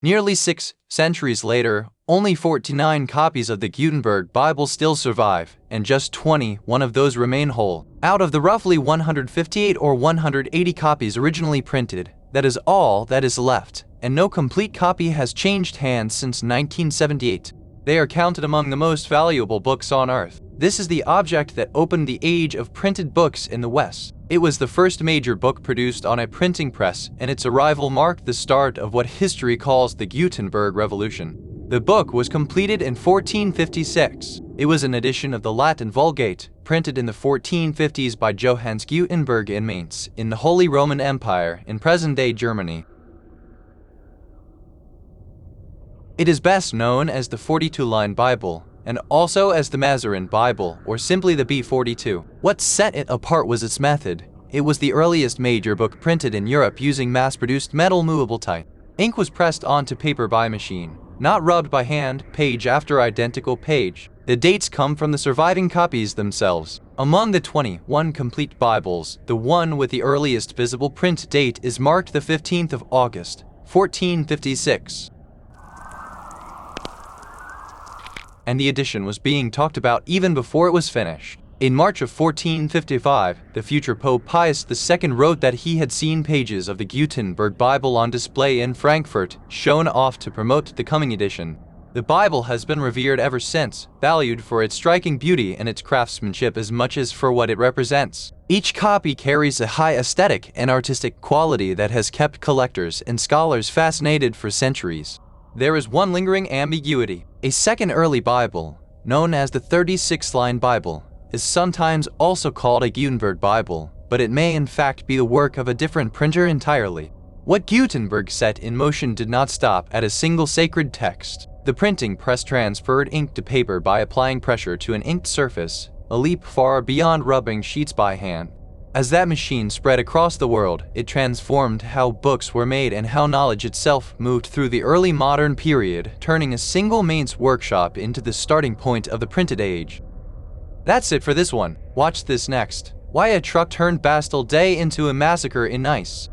Nearly 6 centuries later, only 49 copies of the Gutenberg Bible still survive, and just 21 of those remain whole. Out of the roughly 158 or 180 copies originally printed, that is all that is left, and no complete copy has changed hands since 1978. They are counted among the most valuable books on earth. This is the object that opened the age of printed books in the West. It was the first major book produced on a printing press, and its arrival marked the start of what history calls the Gutenberg Revolution. The book was completed in 1456. It was an edition of the Latin Vulgate, printed in the 1450s by Johannes Gutenberg in Mainz, in the Holy Roman Empire, in present-day Germany. It is best known as the 42-line Bible, and also as the Mazarin Bible, or simply the B42. What set it apart was its method. It was the earliest major book printed in Europe using mass-produced metal movable type. Ink was pressed onto paper by machine, not rubbed by hand, page after identical page. The dates come from the surviving copies themselves. Among the 21 complete Bibles, the one with the earliest visible print date is marked the 15th of August, 1456. And the edition was being talked about even before it was finished. In March of 1455, the future Pope Pius II wrote that he had seen pages of the Gutenberg Bible on display in Frankfurt, shown off to promote the coming edition. The Bible has been revered ever since, valued for its striking beauty and its craftsmanship as much as for what it represents. Each copy carries a high aesthetic and artistic quality that has kept collectors and scholars fascinated for centuries. There is one lingering ambiguity. A second early Bible, known as the 36-line Bible, is sometimes also called a Gutenberg Bible, but it may in fact be the work of a different printer entirely. What Gutenberg set in motion did not stop at a single sacred text. The printing press transferred ink to paper by applying pressure to an inked surface, a leap far beyond rubbing sheets by hand. As that machine spread across the world, it transformed how books were made and how knowledge itself moved through the early modern period, turning a single Mainz workshop into the starting point of the printed age. That's it for this one. Watch this next. Why a truck turned Bastille Day into a massacre in Nice.